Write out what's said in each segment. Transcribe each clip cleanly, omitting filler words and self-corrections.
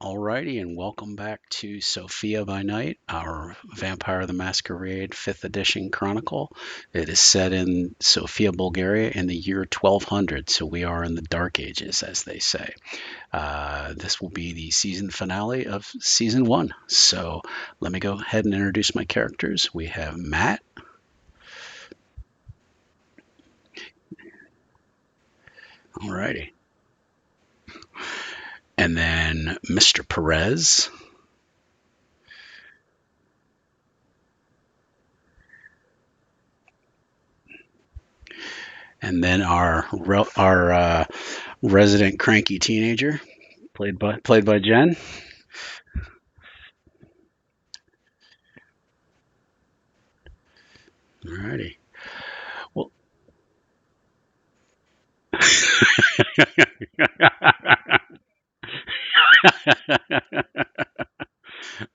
Alrighty, and welcome back to Sofia by Night, our Vampire the Masquerade 5th edition chronicle. It is set in Sofia, Bulgaria in the year 1200, so we are in the Dark Ages, as they say. This will be the season finale of season 1. So let me go ahead and introduce my characters. We have Matt. Alrighty. And then Mr. Perez. And then our resident cranky teenager, played by Jen. Alrighty. Well,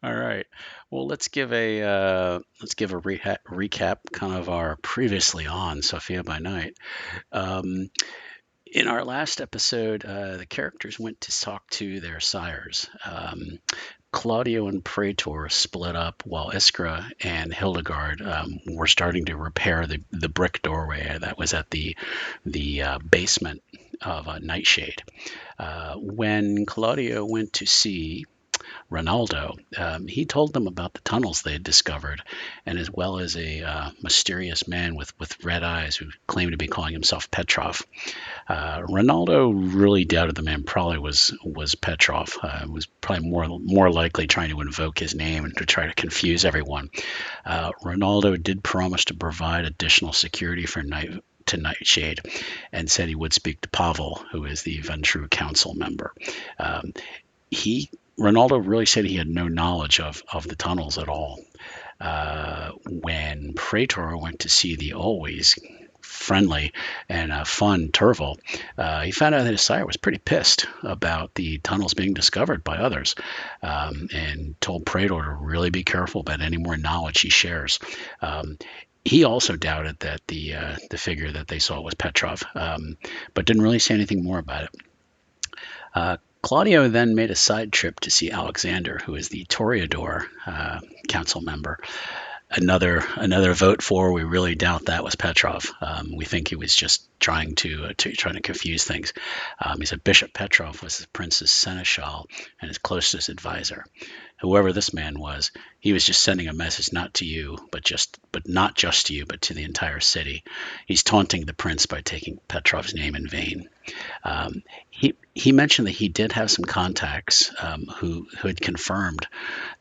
all right. Well, let's give a recap, kind of our previously on Sophia by Night. Um, in our last episode, the characters went to talk to their sires. Claudio and Praetor split up while Iskra and Hildegard were starting to repair the brick doorway that was at the basement of Nightshade. When Claudio went to see Ronaldo, he told them about the tunnels they had discovered, and as well as a mysterious man with red eyes who claimed to be calling himself Petrov. Ronaldo really doubted the man probably was Petrov. Was probably more likely trying to invoke his name and to try to confuse everyone. Ronaldo did promise to provide additional security to Nightshade, and said he would speak to Pavel, who is the Ventru Council member. Um, he Ronaldo really said he had no knowledge of the tunnels at all. When Praetor went to see the always friendly and fun Turval, he found out that his sire was pretty pissed about the tunnels being discovered by others, and told Praetor to really be careful about any more knowledge he shares. He also doubted that the figure that they saw was Petrov, but didn't really say anything more about it. Claudio then made a side trip to see Alexander, who is the Toreador council member. Another vote for. We really doubt that was Petrov. We think he was just trying to confuse things. He said Bishop Petrov was the prince's seneschal and his closest advisor. Whoever this man was, he was just sending a message not to you, but not just to you, but to the entire city. He's taunting the prince by taking Petrov's name in vain. He mentioned that he did have some contacts who had confirmed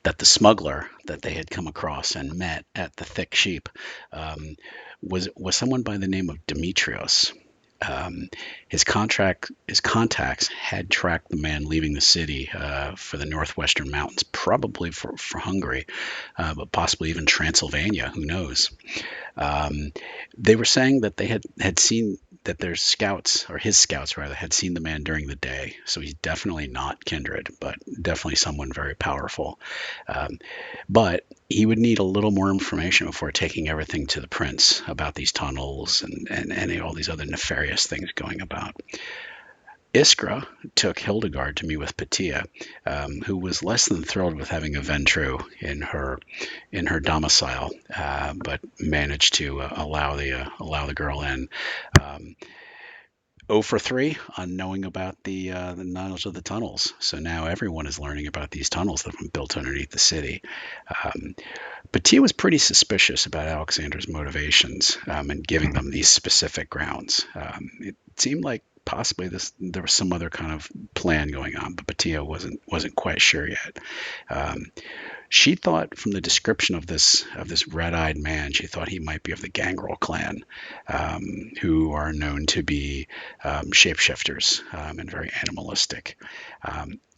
that the smuggler that they had come across and met at the Thick Sheep was someone by the name of Demetrios. His contacts had tracked the man leaving the city for the northwestern mountains, probably for Hungary, but possibly even Transylvania. Who knows? Um, they were saying that they had seen that their scouts, or his scouts rather, had seen the man during the day. So he's definitely not kindred, but definitely someone very powerful. Um, but he would need a little more information before taking everything to the prince about these tunnels and all these other nefarious things going about. Iskra took Hildegard to meet with Patia, who was less than thrilled with having a Ventru in her domicile, but managed to allow the girl in. Um, 0 for 3 on knowing about the knowledge of the tunnels. So now everyone is learning about these tunnels that have been built underneath the city. Um, Patia was pretty suspicious about Alexander's motivations and giving them these specific grounds. It seemed like possibly there was some other kind of plan going on, but Patia wasn't quite sure yet. Um, she thought from the description of this red-eyed man, she thought he might be of the Gangrel clan, who are known to be shapeshifters and very animalistic.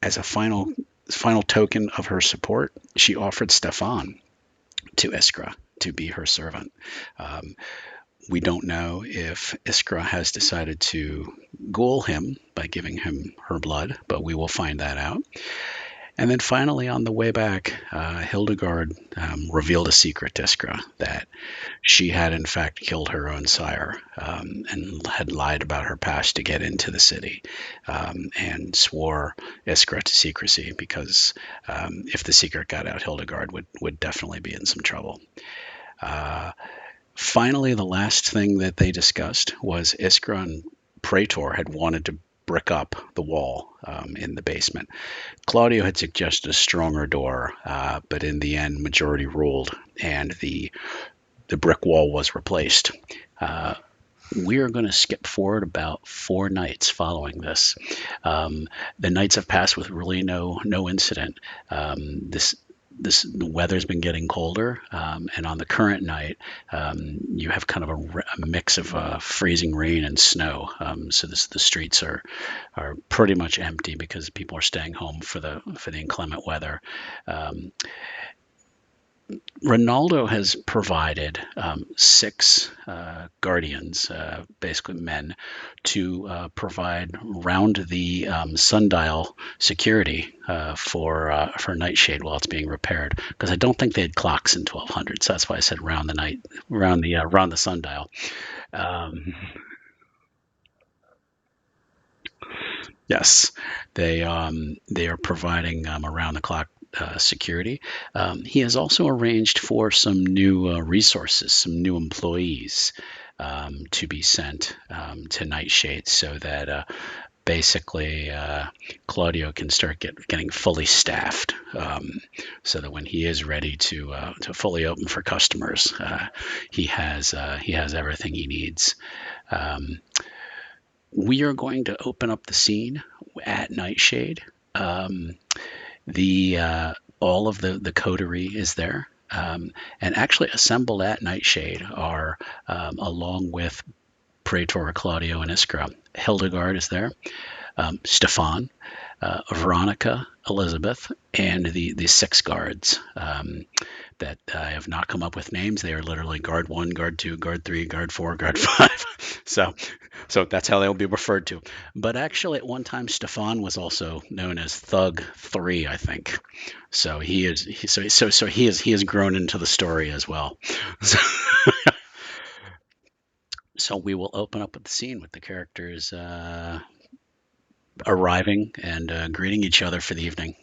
As a final token of her support, she offered Stefan to Iskra to be her servant. Um, we don't know if Iskra has decided to ghoul him by giving him her blood, but we will find that out. And then finally, on the way back, Hildegard revealed a secret to Iskra that she had, in fact, killed her own sire and had lied about her past to get into the city and swore Iskra to secrecy because if the secret got out, Hildegard would definitely be in some trouble. Uh, Finally, the last thing that they discussed was Iskra and Praetor had wanted to brick up the wall in the basement. Claudio had suggested a stronger door, but in the end, majority ruled, and the brick wall was replaced. Uh, we are going to skip forward about 4 nights following this. The nights have passed with really no incident. The weather's been getting colder, and on the current night, you have kind of a mix of freezing rain and snow. So the streets are pretty much empty because people are staying home for the inclement weather. Um, Ronaldo has provided 6 guardians, basically men, to provide round the sundial security for Nightshade while it's being repaired. Because I don't think they had clocks in 1200, so that's why I said round the night, round the sundial. Um, Yes, they are providing around the clock security. He has also arranged for some new resources, some new employees to be sent to Nightshade, so that basically Claudio can start getting fully staffed, so that when he is ready to fully open for customers, he has everything he needs. Um, we are going to open up the scene at Nightshade. Um, the All of the coterie is there, and actually assembled at Nightshade are along with Praetor, Claudio, and Iskra. Hildegard is there, Stefan, Veronica, Elizabeth, and the 6 guards that I have not come up with names. They are literally guard 1, guard 2, guard 3, guard 4, guard 5. so so that's how they'll be referred to. But actually, at one time, Stefan was also known as Thug 3, I think. So he has grown into the story as well. So, so we will open up with the scene with the characters arriving and greeting each other for the evening.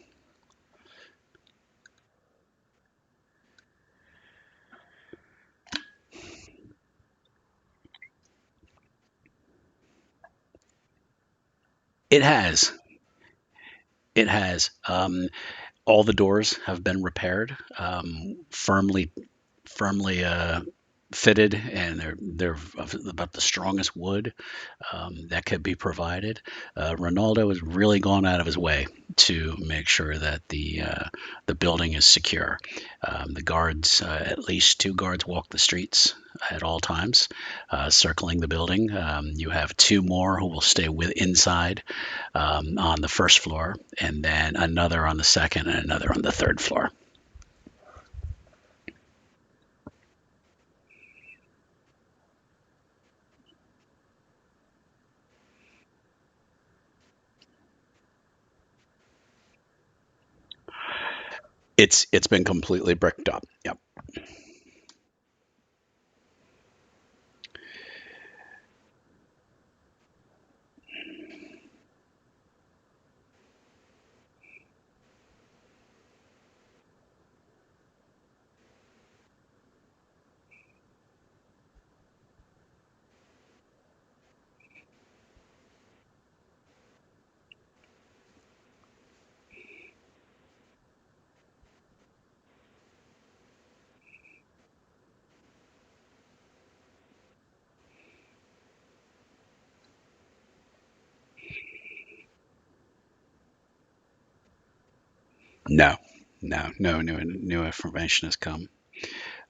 It has. It has. All the doors have been repaired, firmly fitted, and they're about the strongest wood that could be provided. Ronaldo has really gone out of his way to make sure that the building is secure. The guards, at least 2 guards, walk the streets at all times, circling the building. You have 2 more who will stay inside on the first floor, and then another on the second, and another on the third floor. It's been completely bricked up. Yep. No, no new information has come.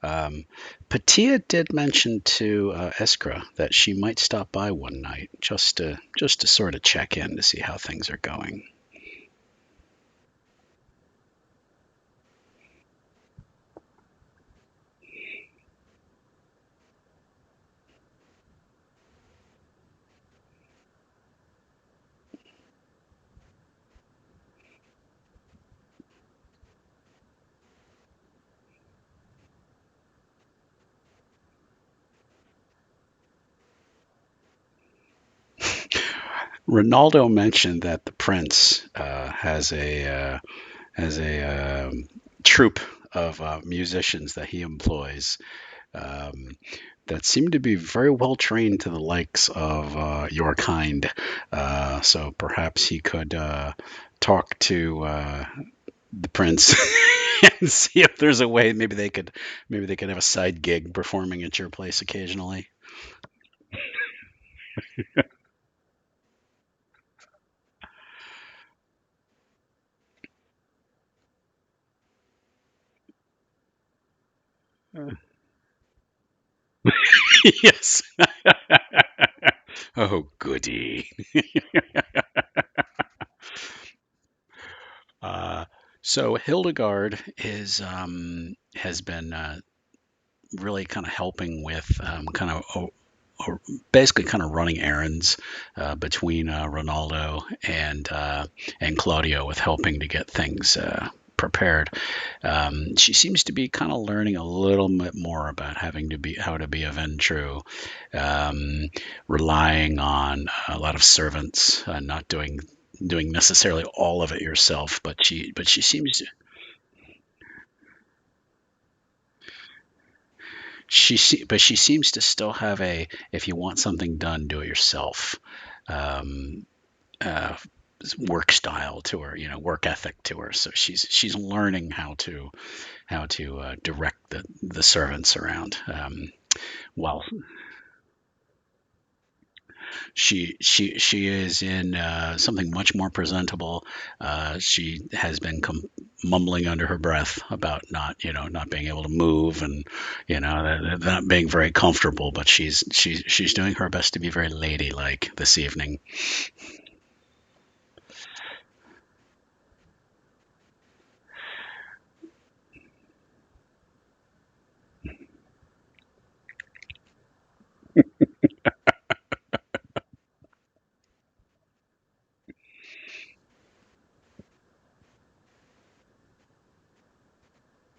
Um, Patia did mention to Iskra that she might stop by one night just to sort of check in to see how things are going. Ronaldo mentioned that the prince has a troupe of musicians that he employs um, that seem to be very well trained to the likes of your kind. So perhaps he could talk to the prince and see if there's a way maybe they could have a side gig performing at your place occasionally. Yes. Oh, goody. Uh, so Hildegard is has been really kind of helping with kind of basically kind of running errands between Ronaldo and Claudio with helping to get things prepared. She seems to be kind of learning a little bit more about having to be how to be a Ventru, um, relying on a lot of servants, not doing necessarily all of it yourself, but she seems to still have a if you want something done, do it yourself. Um, uh, Work style to her, work ethic to her. So she's learning how to direct the servants around. While she is in something much more presentable. She has been mumbling under her breath about not being able to move and not being very comfortable. But she's doing her best to be very ladylike this evening.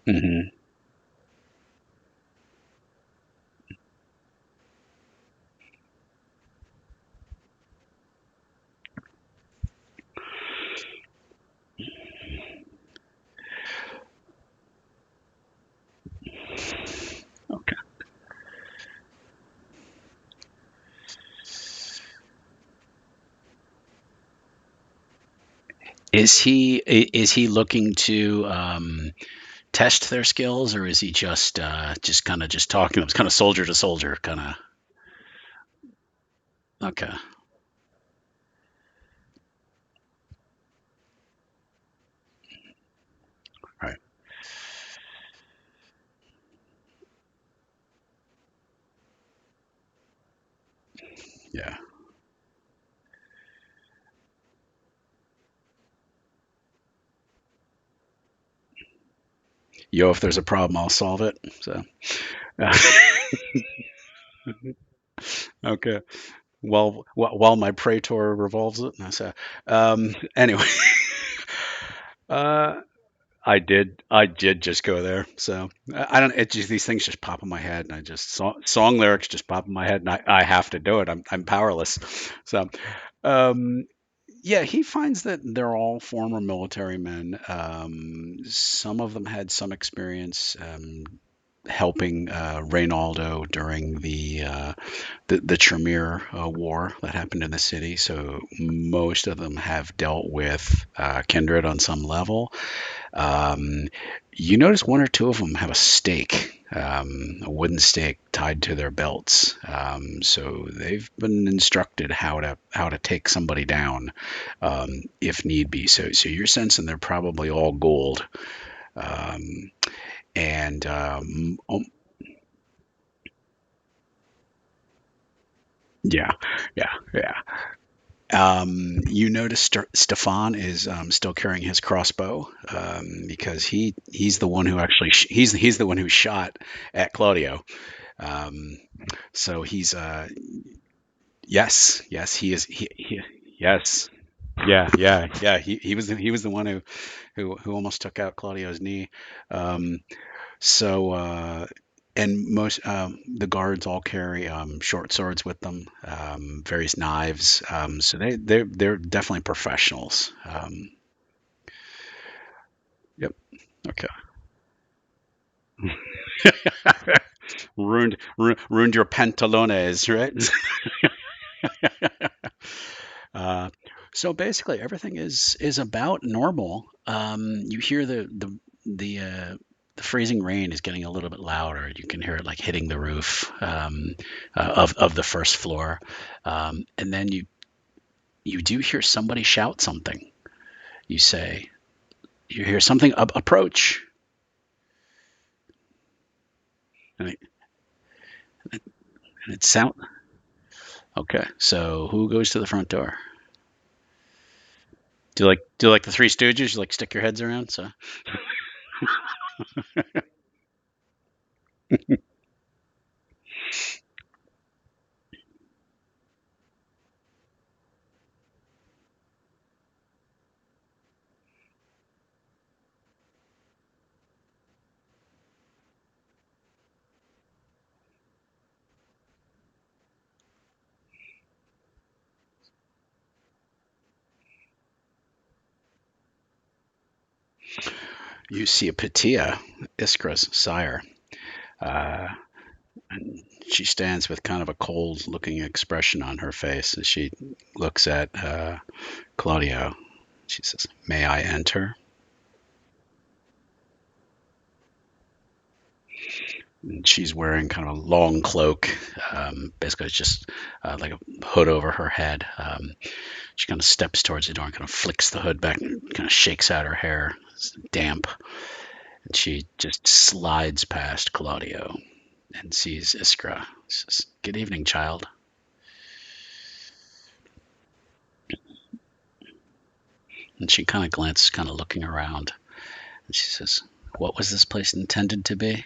Hmm. Okay. Is he looking to test their skills, or is he just kind of just talking? It's kind of soldier to soldier, kind of. Okay. Right. Yeah. Yo, if there's a problem, I'll solve it. So, okay. Well, while my praetor revolves it. So, anyway, uh, I did just go there. So I don't. It just these things just pop in my head, and I just song lyrics just pop in my head, and I have to do it. I'm powerless. So, um, yeah, he finds that they're all former military men. Some of them had some experience helping Reynaldo during the Tremere War that happened in the city. So most of them have dealt with kindred on some level. Um, you notice one or two of them have a stake, a wooden stake tied to their belts. So they've been instructed how to take somebody down if need be. So you're sensing they're probably all gold. Um, and yeah, yeah, yeah. You notice Stefan is still carrying his crossbow because he's the one who actually he's the one who shot at Claudio. Um, so he's yes, yes, he is yes. Yeah, yeah, yeah. He was the one who almost took out Claudio's knee. Um, so And most the guards all carry short swords with them, various knives. So they're definitely professionals. Yep. Okay. Ruined your pantalones, right? uh, so basically, everything is about normal. You hear the freezing rain is getting a little bit louder. You can hear it like hitting the roof of the first floor, and then you do hear somebody shout something. You say you hear something approach, and it sound okay. So who goes to the front door? Do you like the Three Stooges? You like stick your heads around? So you see a Patia, Iskra's sire. Uh, and she stands with kind of a cold looking expression on her face as she looks at Claudio. She says, "May I enter?" And she's wearing kind of a long cloak. Basically, it's just like a hood over her head. She kind of steps towards the door and kind of flicks the hood back and kind of shakes out her hair. It's damp. And she just slides past Claudio and sees Iskra. Says, "Good evening, child." And she kind of glances, kind of looking around. And she says, "What was this place intended to be?"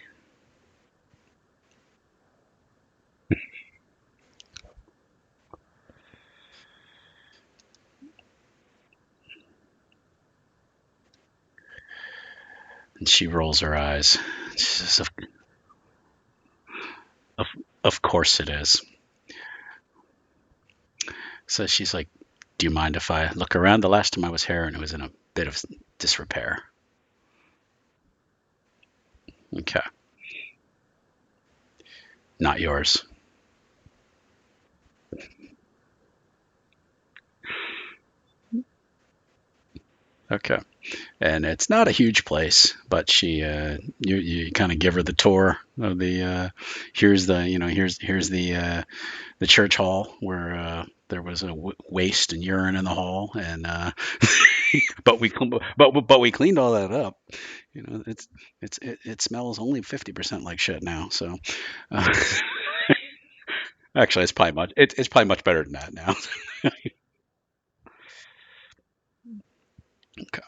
And she rolls her eyes. She says, of, of course it is. So she's like, "Do you mind if I look around? The last time I was here and it was in a bit of disrepair." Okay. Not yours. Okay. And it's not a huge place, but you kind of give her the tour of the here's the here's the church hall where there was a waste and urine in the hall, and but we cleaned all that up. It smells only 50% like shit now. So uh, actually, it's probably much better than that now. Okay.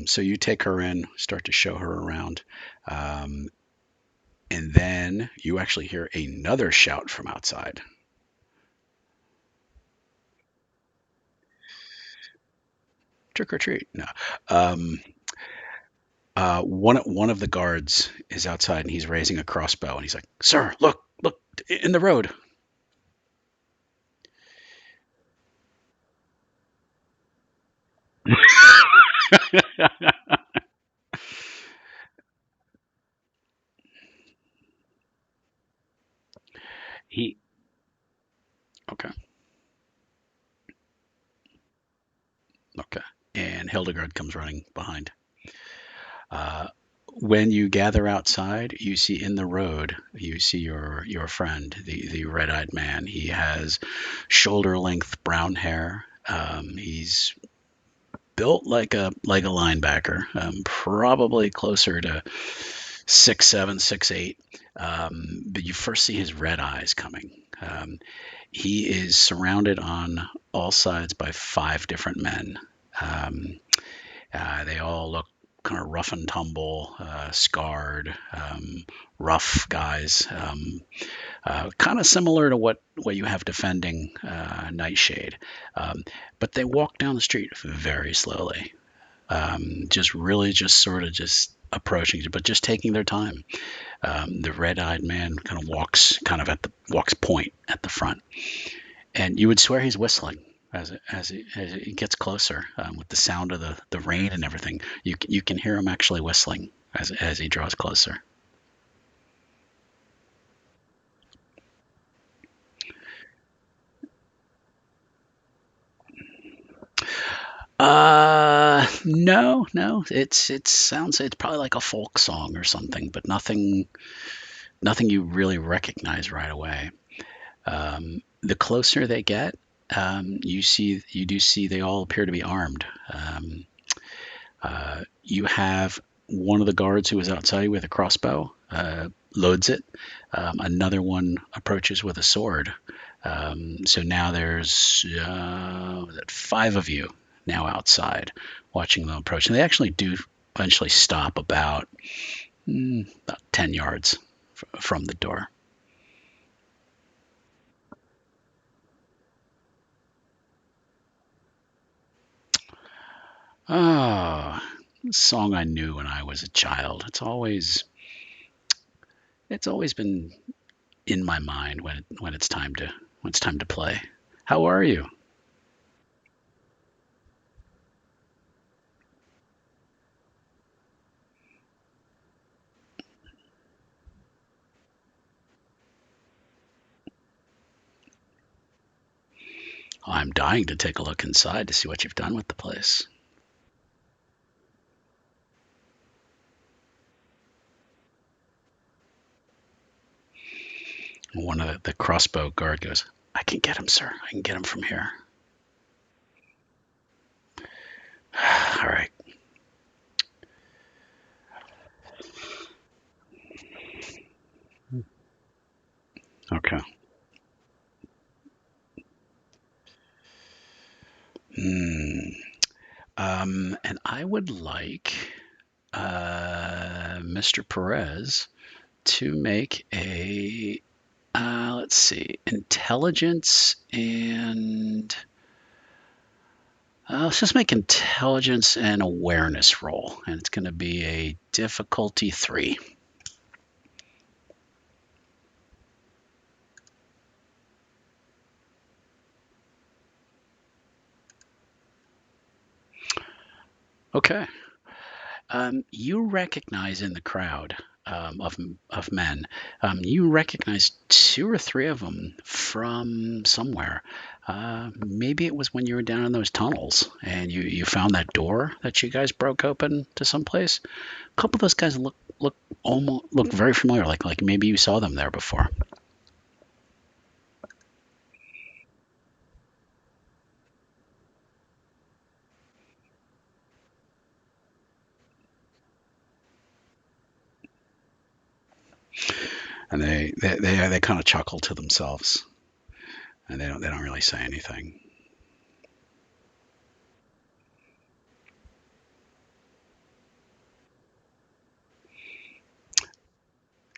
So you take her in, start to show her around, um, and then you actually hear another shout from outside. Trick or treat. No. Um, one of the guards is outside and he's raising a crossbow and he's like, "Sir, look in the road." he okay, okay, and Hildegard comes running behind. Uh, when you gather outside, you see in the road, you see your friend, the red-eyed man. He has shoulder-length brown hair. He's built like a linebacker, probably closer to 6'7", 6'8". But you first see his red eyes coming. He is surrounded on all sides by five different men. Um, they all look kind of rough and tumble, scarred, rough guys, kind of similar to what you have defending Nightshade. But they walk down the street very slowly, just really just sort of just approaching you, but just taking their time. The red-eyed man kind of walks walks point at the front, and you would swear he's whistling as it gets closer, with the sound of the rain and everything. You can hear him actually whistling as he draws closer. No, no. It's probably like a folk song or something, but nothing you really recognize right away. The closer they get, you do see they all appear to be armed. You have one of the guards who was outside with a crossbow, loads it. Another one approaches with a sword. So now there's five of you now outside watching them approach. And they actually do eventually stop about 10 yards from the door. Ah, song I knew when I was a child. It's always been in my mind when it's time to play. How are you? I'm dying to take a look inside to see what you've done with the place. One of the crossbow guard goes, I can get him, sir. I can get him from here. All right. Okay. Hmm. And I would like Mr. Perez to make a, let's see, intelligence and let's just make intelligence and awareness roll, and it's going to be a difficulty 3. Okay. You recognize in the crowd of men, you recognize two or three of them from somewhere. Maybe it was when you were down in those tunnels and you found that door that you guys broke open to someplace. A couple of those guys look very familiar, like maybe you saw them there before. And they kind of chuckle to themselves, and they don't really say anything.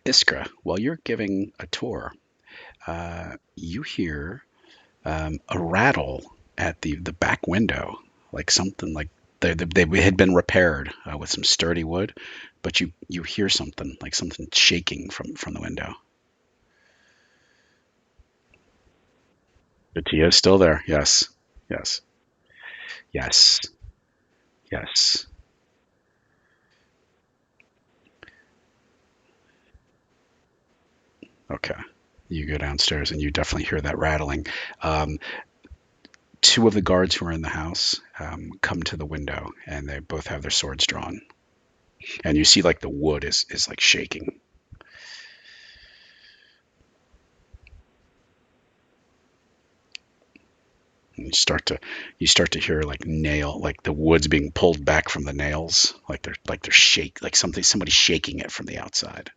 Iskra, while you're giving a tour, you hear a rattle at the back window, like something like they had been repaired with some sturdy wood, but you hear something like something shaking from the window. The Tia is still there. Yes, yes, yes, yes. Okay. You go downstairs and you definitely hear that rattling. Um, Two of the guards who are in the house come to the window and they both have their swords drawn. And you see like the wood is like shaking. And you start to hear like like the wood's being pulled back from the nails, like they're shake like somebody's shaking it from the outside.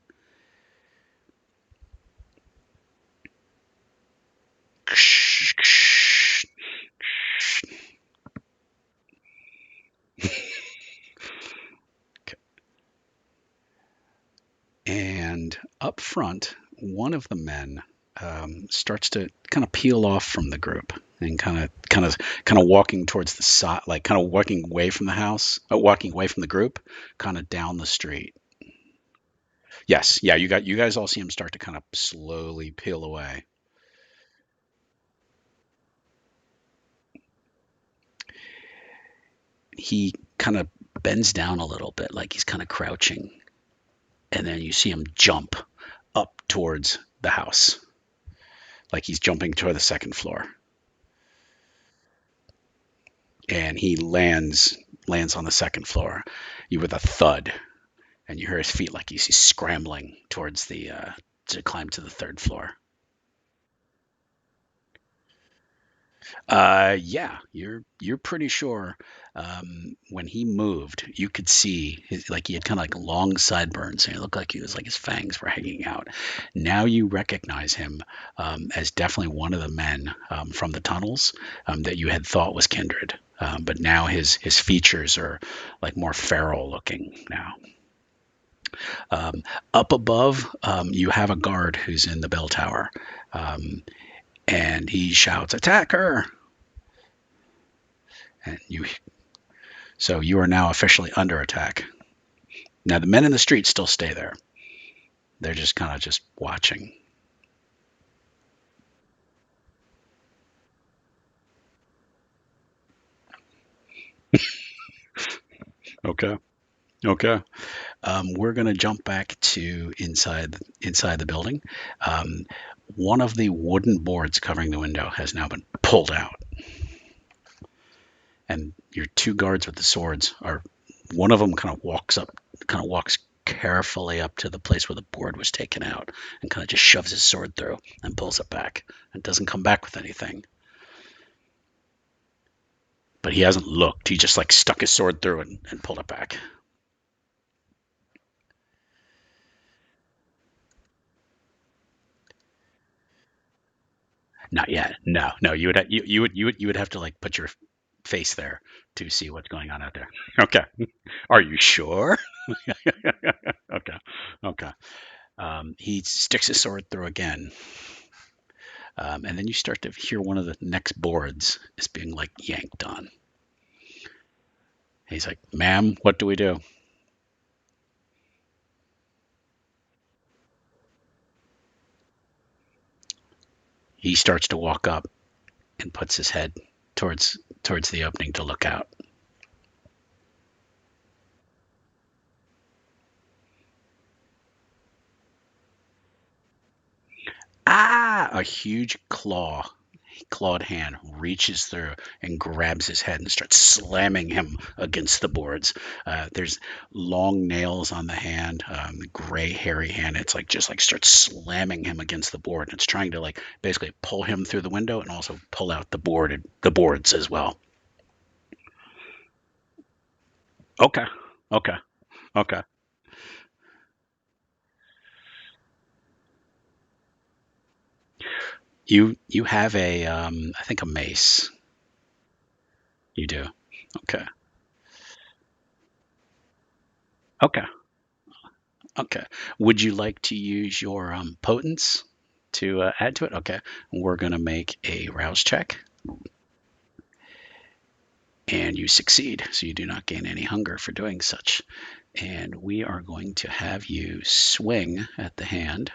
And up front, one of the men starts to kind of peel off from the group and kind of kind of walking towards the side, like kind of walking away from the house, walking away from the group, kind of down the street. Yes, yeah, you guys all see him start to kind of slowly peel away. He kind of bends down a little bit, like he's kind of crouching, and then you see him jump up towards the house, like he's jumping toward the second floor, and he lands on the second floor. You with a thud, and you hear his feet like he's scrambling towards the to climb to the third floor. Yeah, you're pretty sure. When he moved, you could see like he had kind of like long sideburns, and it looked like he was like his fangs were hanging out. Now you recognize him as definitely one of the men from the tunnels that you had thought was kindred. But now his features are like more feral looking now. Um, Up above, you have a guard who's in the bell tower, and he shouts, "Attack her!" And you are now officially under attack. Now the men in the street still stay there. They're just kind of just watching. Okay. Okay. We're gonna jump back to inside the building. Um, One of the wooden boards covering the window has now been pulled out, and your two guards with the swords are. One of them kind of walks carefully up to the place where the board was taken out, and kind of just shoves his sword through and pulls it back, and doesn't come back with anything. But he hasn't looked. He just like stuck his sword through and pulled it back. Not yet. No, no. You would have to like put your face there to see what's going on out there. Okay. Are you sure? Okay. Okay. He sticks his sword through again, and then you start to hear one of the next boards is being like yanked on. He's like, "Ma'am, what do we do?" He starts to walk up and puts his head towards the opening to look out. Ah! A huge clawed hand reaches through and grabs his head and starts slamming him against the boards. There's long nails on the hand, gray hairy hand. It's like just like starts slamming him against the board, and it's trying to like basically pull him through the window and also pull out the boards as well. Okay, okay, okay. You have a I think a mace. You do. Okay. Okay. Okay. Would you like to use your potence to add to it? Okay. We're going to make a rouse check, and you succeed. So you do not gain any hunger for doing such. And we are going to have you swing at the hand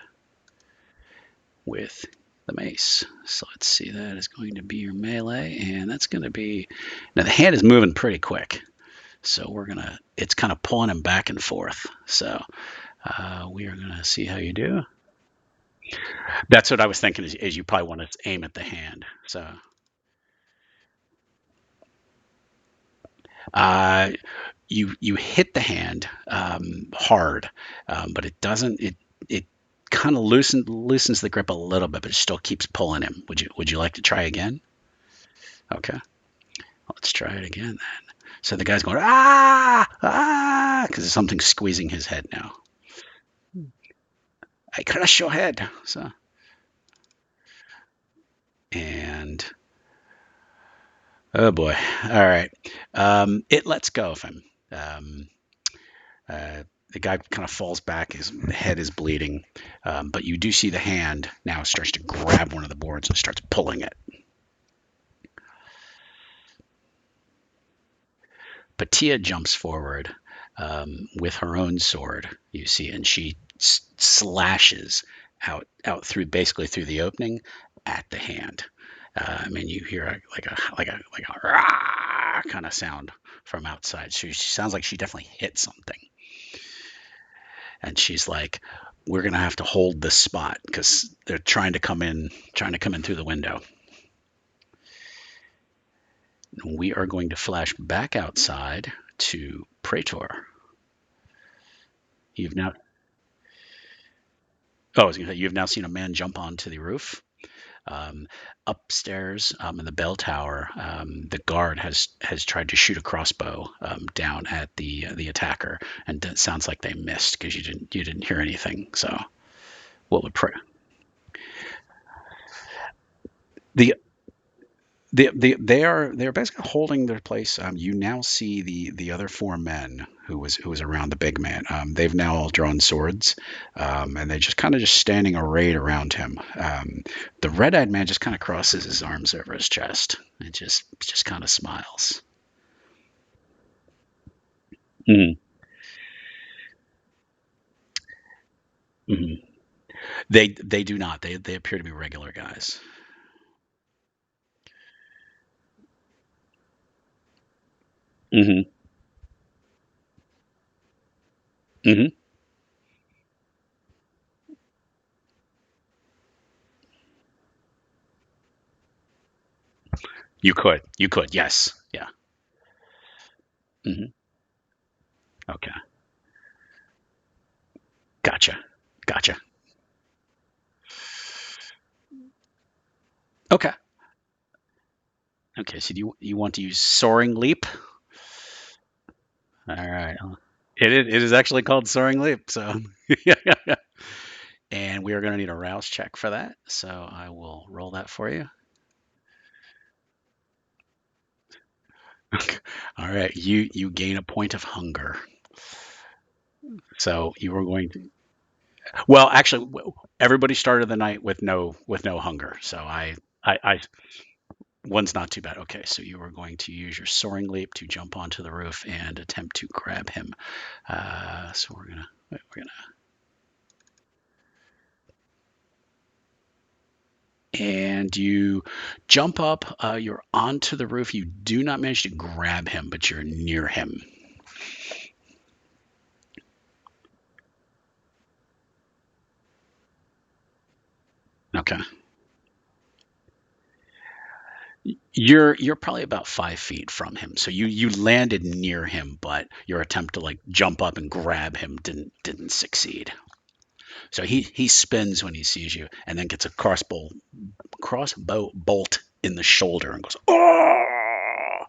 with the mace. So let's see. That is going to be your melee. And that's going to be. Now the hand is moving pretty quick. So it's kind of pulling him back and forth. So we are going to see how you do. That's what I was thinking is you probably want to aim at the hand. So uh, you hit the hand hard, but it doesn't. It kind of loosens the grip a little bit, but it still keeps pulling him. Would you like to try again? Okay, let's try it again then. So the guy's going because there's something squeezing his head now. I crush your head. So and oh boy, all right. It lets go of him. Um, the guy kind of falls back. His head is bleeding, but you do see the hand now starts to grab one of the boards and starts pulling it. Patia jumps forward with her own sword, you see, and she slashes out through basically through the opening at the hand. I mean, you hear like a rah kind of sound from outside. She sounds like she definitely hit something, and she's like, "We're gonna have to hold this spot because they're trying to come in through the window." We are going to flash back outside to Praetor. You've now, oh, I was going to say, you've now seen a man jump onto the roof. Um, Upstairs in the bell tower, the guard has tried to shoot a crossbow down at the attacker, and it sounds like they missed because you didn't hear anything. So, what would the they're basically holding their place. You now see the other four men who was around the big man. They've now all drawn swords, and they just kind of just standing arrayed around him. The red-eyed man just kind of crosses his arms over his chest and just kind of smiles. Hmm. Hmm. They do not. They appear to be regular guys. Hmm. Hmm. You could, yes, yeah. Hmm. Okay, gotcha, gotcha. Okay. Okay, so do you want to use Soaring Leap? All right. It is actually called Soaring Leap. So, yeah. And we are going to need a rouse check for that. So I will roll that for you. All right. You gain a point of hunger. So you were going to. Well, actually, everybody started the night with no hunger. So I one's not too bad. Okay, so you are going to use your soaring leap to jump onto the roof and attempt to grab him. So we're gonna and you jump up. You're onto the roof. You do not manage to grab him, but you're near him. Okay, you're probably about 5 feet from him, so you landed near him, but your attempt to like jump up and grab him didn't succeed. So he spins when he sees you, and then gets a crossbow bolt in the shoulder and goes, oh!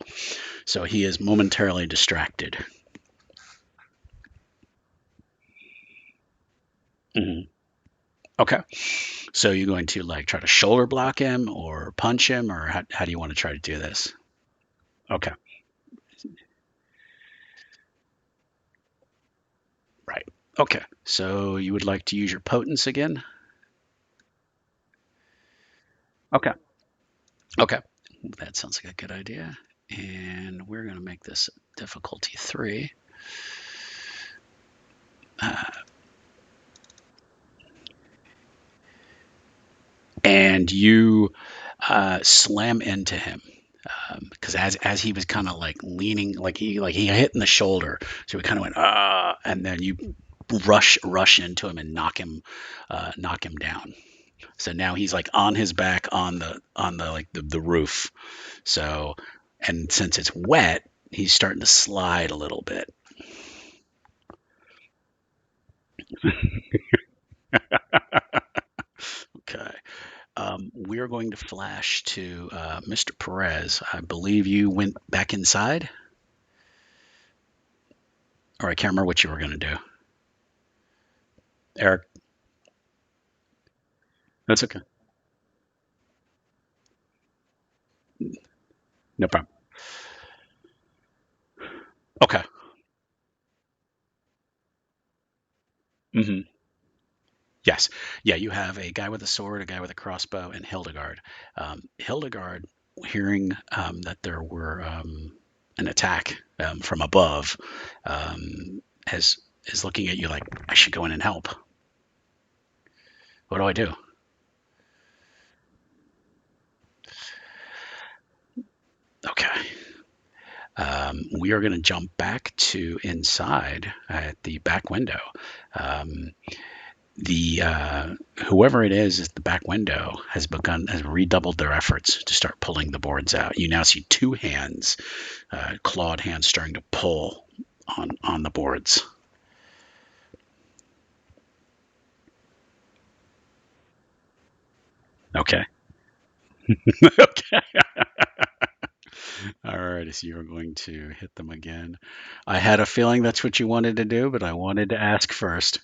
So he is momentarily distracted. Mhm. Okay. So you're going to like try to shoulder block him or punch him, or how do you want to try to do this? Okay. Right. Okay. So you would like to use your potence again? Okay. Okay. That sounds like a good idea. And we're going to make this difficulty 3. Uh, and you slam into him because as he was kind of like leaning, like he hit in the shoulder, so he kind of went and then you rush into him and knock him down. So now he's like on his back on the like the roof. So and since it's wet, he's starting to slide a little bit. Okay. We're going to flash to Mr. Perez. I believe you went back inside, or I can't remember what you were going to do. Eric, that's okay. No problem. Okay. Hmm. Yes. Yeah, you have a guy with a sword, a guy with a crossbow, and Hildegard. Hildegard, hearing that there were an attack from above, as is looking at you like, I should go in and help. What do I do? Okay. We are going to jump back to inside at the back window. Um, the Whoever it is at the back window has redoubled their efforts to start pulling the boards out. You now see two hands, clawed hands, starting to pull on the boards. Okay. Okay. All right. So you're going to hit them again. I had a feeling that's what you wanted to do, but I wanted to ask first.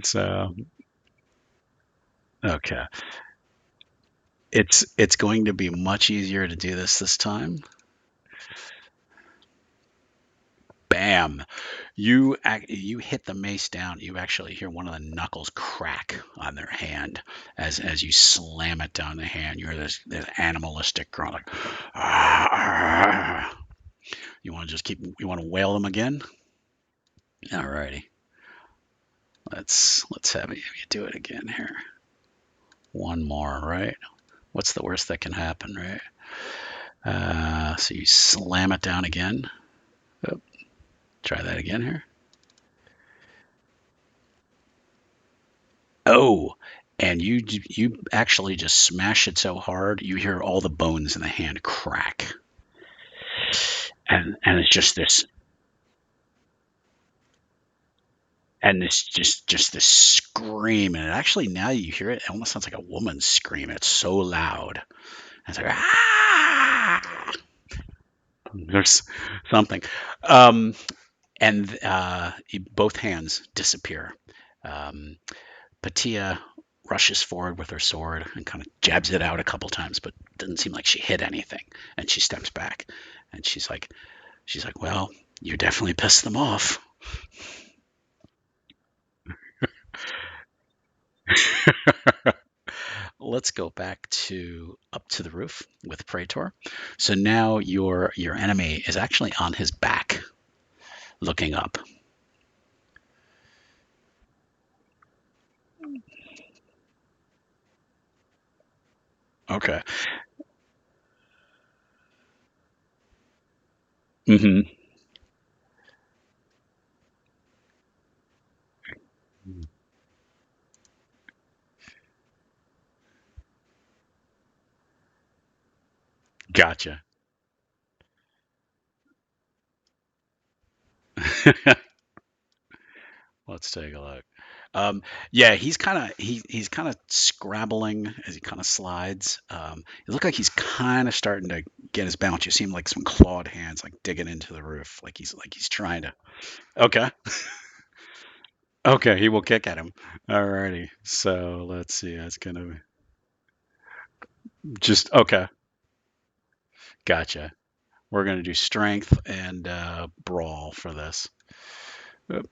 So okay. It's going to be much easier to do this time. Bam! You hit the mace down. You actually hear one of the knuckles crack on their hand as you slam it down the hand. You hear this animalistic grunt like, "Ah, ah." You want to just keep. You want to whale them again? Alrighty. Let's have you do it again here. One more, right? What's the worst that can happen, right? So you slam it down again. Oh, try that again here. Oh, and you actually just smash it so hard you hear all the bones in the hand crack, and it's just this scream, and it actually now you hear it, it almost sounds like a woman's scream. It's so loud. And it's like ah, there's something, um, and both hands disappear. Um, Patia rushes forward with her sword and kind of jabs it out a couple times, but doesn't seem like she hit anything. And she steps back, and she's like, well, you definitely pissed them off. Let's go back to up to the roof with Praetor. So now your enemy is actually on his back, looking up. Okay. Mm-hmm. Gotcha. Let's take a look. Yeah, he's kind of scrabbling as he kind of slides. It looks like he's kind of starting to get his balance. You see him like some clawed hands like digging into the roof, like he's trying to. Okay, okay, he will kick at him. Alrighty. So let's see. That's gonna just okay. Gotcha. We're gonna do strength and brawl for this. Oop.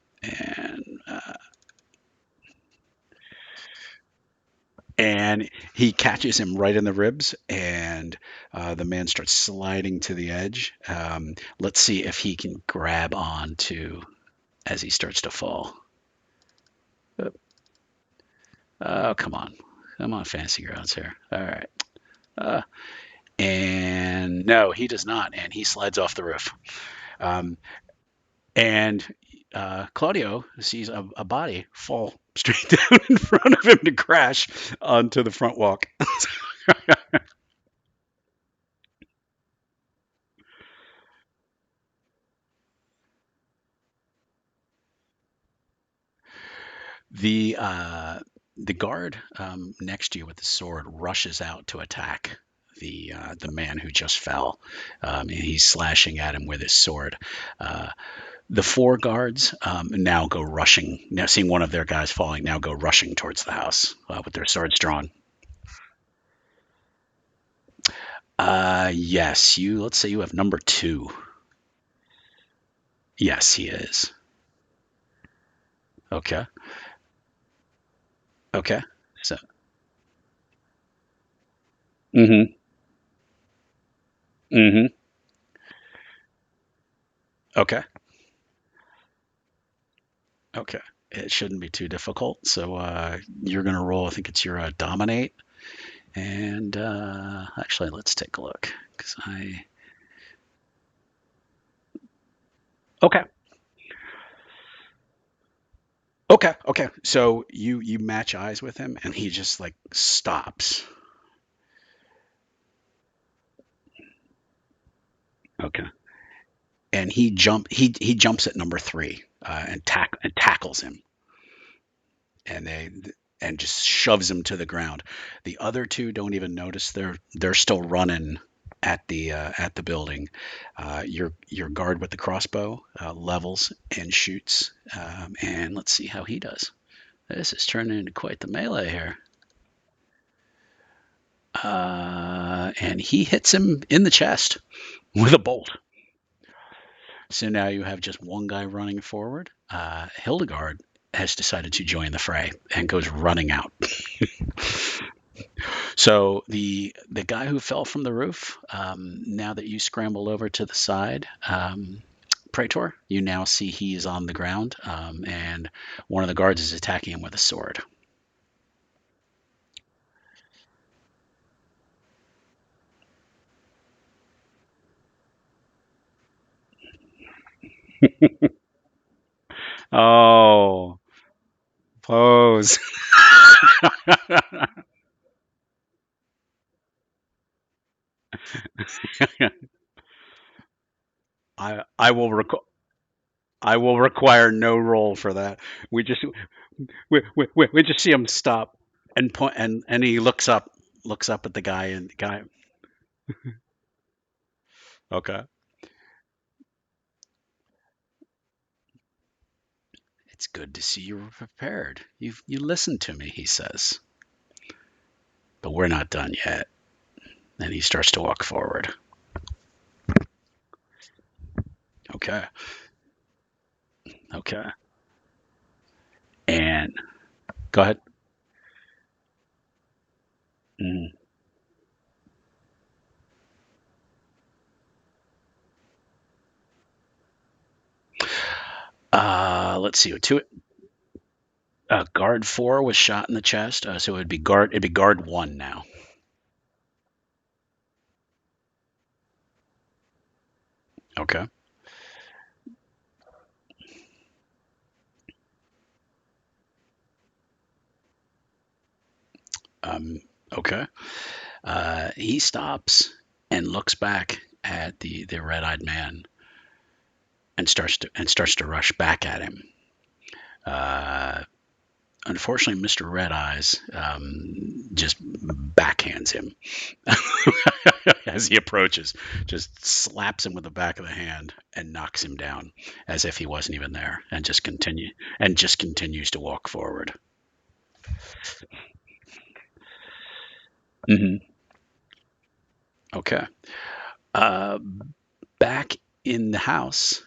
And he catches him right in the ribs, and the man starts sliding to the edge. Let's see if he can grab on to as he starts to fall. Oh, come on, fantasy grounds here. All right, uh, and no, he does not, and he slides off the roof. Um, and Claudio sees a body fall straight down in front of him to crash onto the front walk. The guard next to you with the sword rushes out to attack the man who just fell, and he's slashing at him with his sword. Uh, the four guards now go rushing. Now seeing one of their guys falling, now go rushing towards the house with their swords drawn. Yes, you. Let's say you have number two. Yes, he is. Okay. Okay. So. Mm-hmm. Mm-hmm. Okay. Okay. It shouldn't be too difficult. So you're going to roll, I think it's your dominate. And actually, let's take a look. Because I. Okay. Okay. Okay. So you match eyes with him, and he just like stops. Okay. And he jumps at number three and tackles him, and they and just shoves him to the ground. The other two don't even notice they're still running at the building. Your guard with the crossbow levels and shoots, and let's see how he does. This is turning into quite the melee here. And he hits him in the chest with a bolt. So now you have just one guy running forward. Hildegard has decided to join the fray and goes running out. So the guy who fell from the roof, now that you scramble over to the side, Praetor, you now see he is on the ground, and one of the guards is attacking him with a sword. Oh, pose. I will I will require no roll for that. We just we just see him stop and point and he looks up at the guy and the guy. Okay. It's good to see you were prepared. You listened to me, he says. But we're not done yet. And he starts to walk forward. Okay. Okay. And go ahead. Mm. Let's see. Two guard four was shot in the chest, so it'd be guard one now. Okay. Um, okay. He stops and looks back at the red-eyed man and starts to rush back at him. Uh, Unfortunately, Mr. Red Eyes just backhands him as he approaches, just slaps him with the back of the hand and knocks him down as if he wasn't even there, and just continues to walk forward. Hmm. Okay. Uh, Back in the house,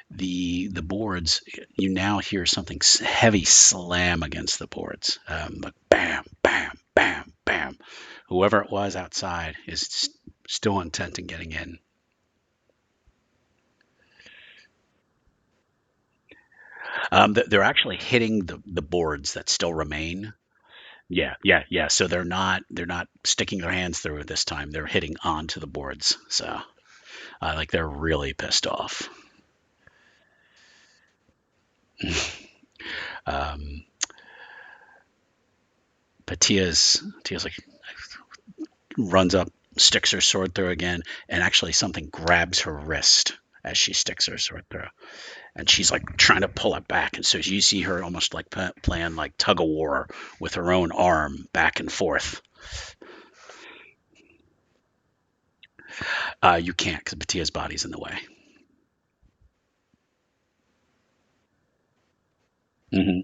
the boards, you now hear something heavy slam against the boards, like bam, bam, bam, bam. Whoever it was outside is still intent in getting in. They're actually hitting the boards that still remain. Yeah, yeah, yeah. So they're not sticking their hands through it this time. They're hitting onto the boards. So like they're really pissed off. um, but Tia's like runs up, sticks her sword through again, and actually something grabs her wrist as she sticks her sword through, and she's like trying to pull it back, and so you see her almost like playing like tug of war with her own arm back and forth. You can't because Batia's body's in the way. Hmm.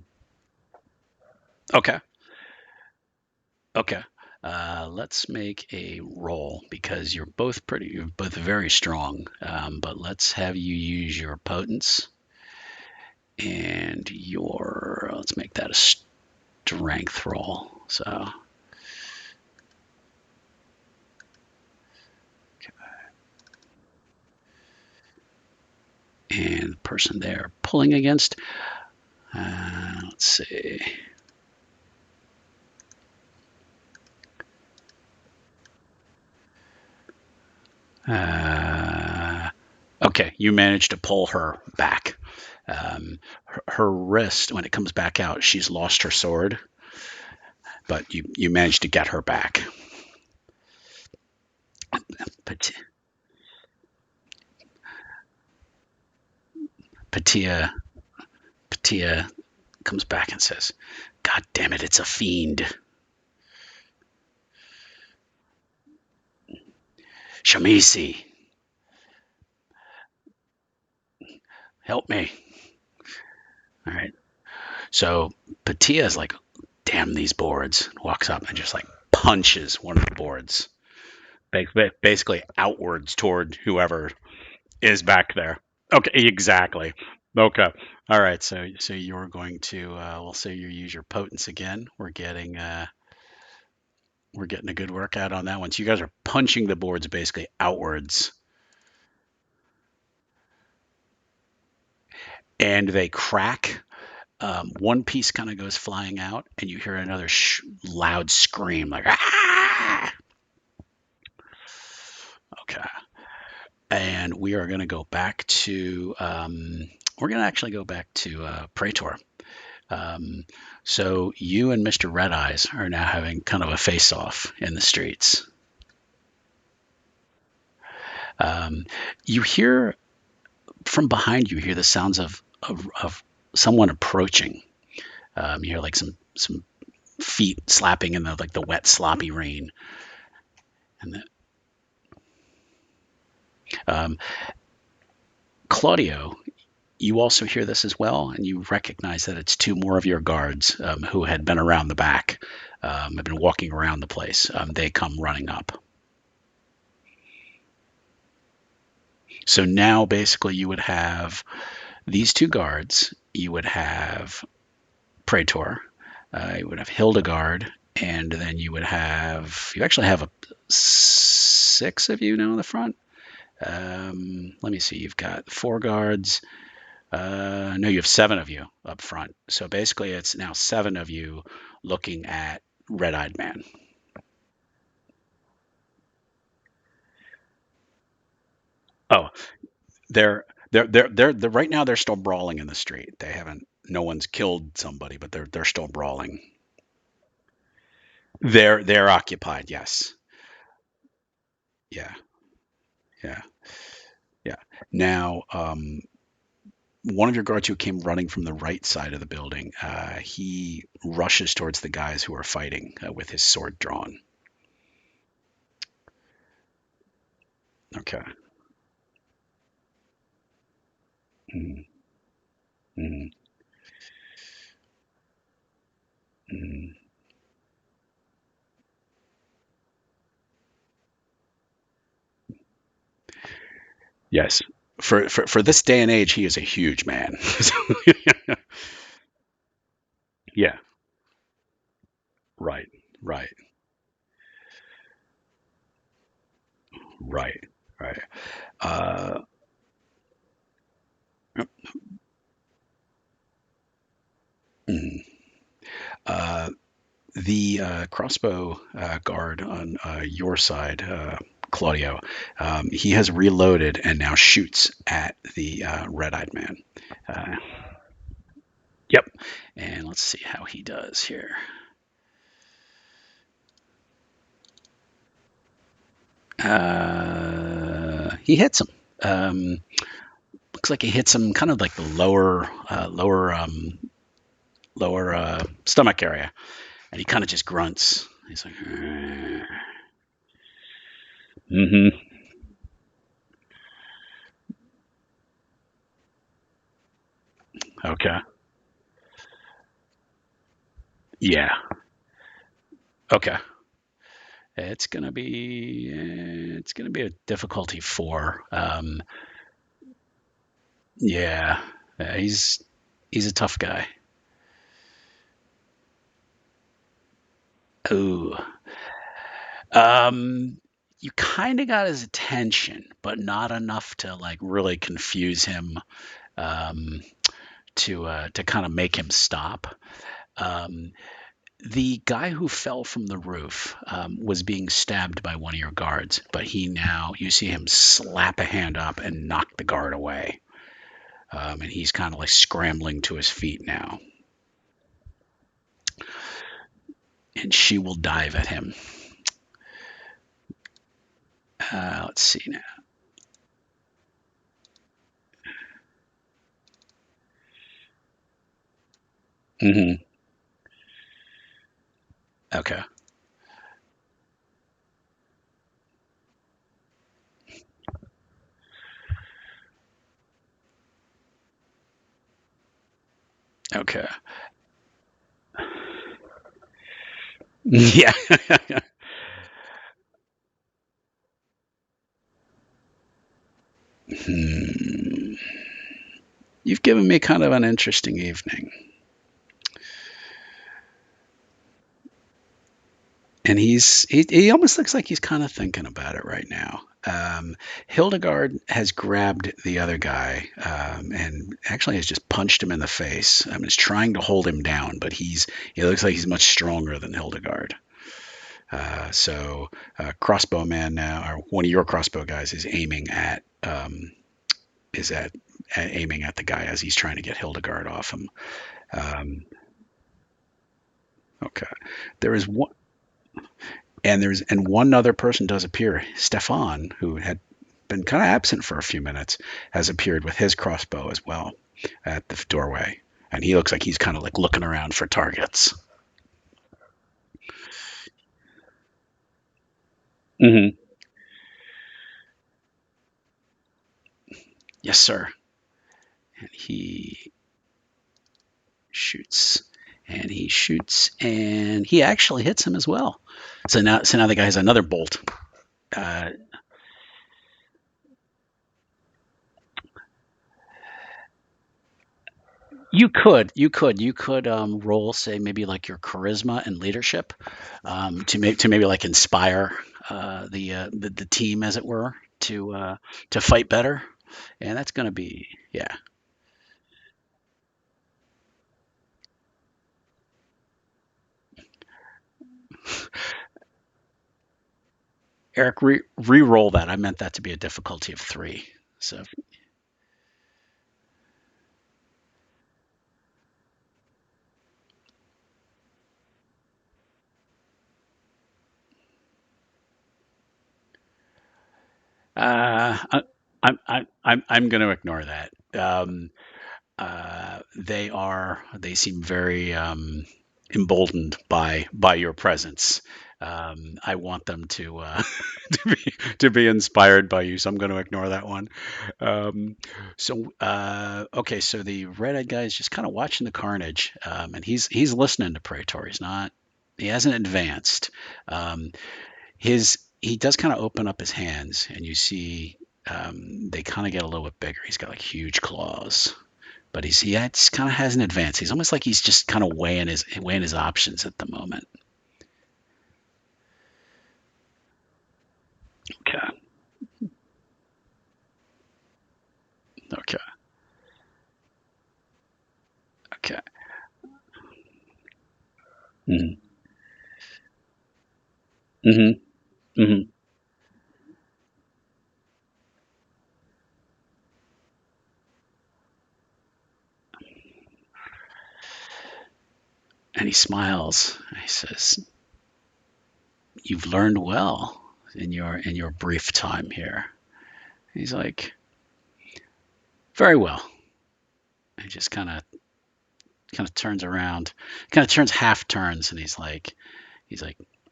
Okay. Okay. Let's make a roll because you're both very strong. But let's have you use your potence and your. Let's make that a strength roll. So, person there pulling against. Let's see. Okay, you managed to pull her back. Her wrist, when it comes back out, she's lost her sword, but you managed to get her back. Patia Patia comes back and says, "God damn it, it's a fiend. Shamisi, help me." All right. So Patia is like, "Damn these boards." Walks up and just like punches one of the boards, basically outwards toward whoever is back there. Okay, exactly. Okay. All right. So you're going to we'll say you use your potence again. We're getting a good workout on that one. So you guys are punching the boards basically outwards, and they crack. One piece kind of goes flying out, and you hear another loud scream like ah. Okay. And we are going to go back to we're going to actually go back to Praetor. Um, so you and Mr. Red Eyes are now having kind of a face-off in the streets. Um, you hear from behind you. You hear the sounds of someone approaching. You hear like some feet slapping in the like the wet sloppy rain, and um, Claudio, you also hear this as well, and you recognize that it's two more of your guards who had been around the back, have been walking around the place. They come running up. So now basically you would have these two guards, you would have Praetor, you would have Hildegard, and then you actually have six of you now in the front. Let me see, you've got four guards. No, you have seven of you up front. So basically, it's now seven of you looking at Red-Eyed Man. Oh, they're right now they're still brawling in the street. They haven't. No one's killed somebody, but they're still brawling. They're occupied. Yes. Yeah. Yeah. Yeah. Now, one of your guards who came running from the right side of the building, he rushes towards the guys who are fighting with his sword drawn. Okay. Mm, mm, mm. Yes. For this day and age, he is a huge man. Yeah. Right. Right. Right. Right. Uh, mm. uh, the crossbow guard on your side, Claudio, he has reloaded and now shoots at the red-eyed man. Uh, yep. And let's see how he does here. He hits him. Looks like he hits him kind of like the lower stomach area, and he kind of just grunts. He's like, mm-hmm. Okay, yeah, okay. It's gonna be a difficulty four. Yeah, he's a tough guy. Ooh, um, you kind of got his attention, but not enough to like really confuse him. um, to kind of make him stop. Um, the guy who fell from the roof was being stabbed by one of your guards, but you see him slap a hand up and knock the guard away. And he's kind of like scrambling to his feet now. And she will dive at him. Let's see now. Hmm. Okay. Okay. Yeah. Hmm. You've given me kind of an interesting evening. And he almost looks like he's kind of thinking about it right now. Hildegard has grabbed the other guy and actually has just punched him in the face. I mean, is trying to hold him down, but he looks like he's much stronger than Hildegard. Crossbow man now, or one of your crossbow guys, is at aiming at the guy as he's trying to get Hildegard off him. Um, okay, there is one, and one other person does appear. Stefan, who had been kind of absent for a few minutes, has appeared with his crossbow as well at the doorway, and he looks like he's kind of like looking around for targets. Hmm. Yes, sir. And he shoots, and he shoots, and he actually hits him as well. So now the guy has another bolt. Uh, you could roll, say, maybe like your charisma and leadership, to maybe like inspire the team, as it were, to fight better. And that's going to be, yeah. Eric, re-roll that. I meant that to be a difficulty of 3. So, I, I'm going to ignore that. They seem very emboldened by your presence. I want them to be inspired by you, so I'm going to ignore that one. Okay, so the red-eyed guy is just kind of watching the carnage, and he's listening to Praetor. He hasn't advanced. Um, his he does kind of open up his hands, and you see they kind of get a little bit bigger. He's got like huge claws, but he kind of hasn't advanced. He's almost like he's just kind of weighing his options at the moment. Okay. Okay. Okay. Hmm. Hmm. Hmm. And he smiles. He says, "You've learned well in your brief time here." He's like, "Very well." He just kind of turns around, kind of turns half turns, and he's like,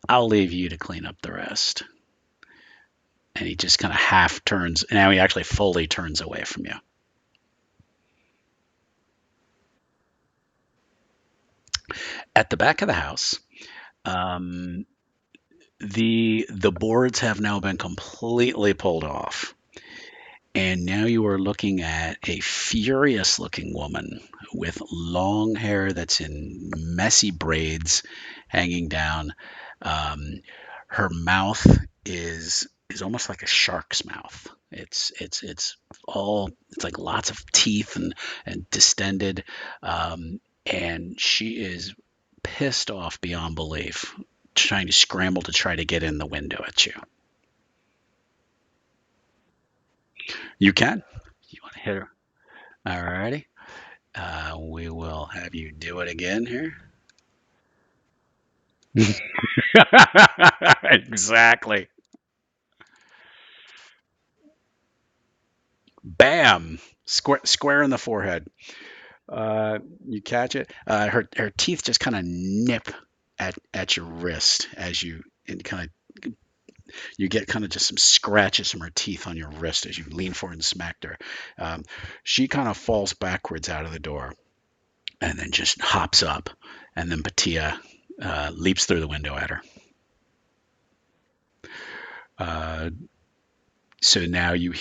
"I'll leave you to clean up the rest." And he just kind of half turns. And now he actually fully turns away from you. At the back of the house, um, the boards have now been completely pulled off. And now you are looking at a furious looking woman with long hair that's in messy braids hanging down. Um, her mouth is is almost like a shark's mouth. It's like lots of teeth and distended, and she is pissed off beyond belief, trying to scramble to try to get in the window at you. You can. You want to hit her? Alrighty. We will have you do it again here. Exactly. Bam! Square in the forehead. You catch it. Her teeth just kind of nip at your wrist as you and kind of you get kind of just some scratches from her teeth on your wrist as you lean forward and smacked her. Um, she kind of falls backwards out of the door and then just hops up, and then Patia leaps through the window at her. Uh, so now you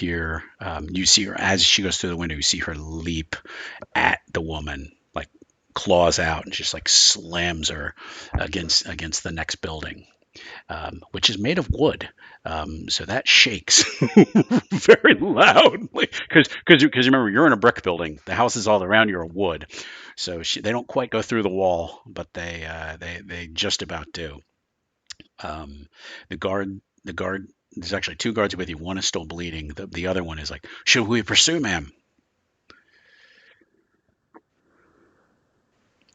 see her as she goes through the window. You see her leap at the woman, like claws out, and just like slams her against the next building, which is made of wood. So that shakes very loudly because remember you're in a brick building. The houses all around you are wood, so they don't quite go through the wall, but they just about do. Um, the guard. There's actually two guards with you. One is still bleeding. The other one is like, "Should we pursue, ma'am?"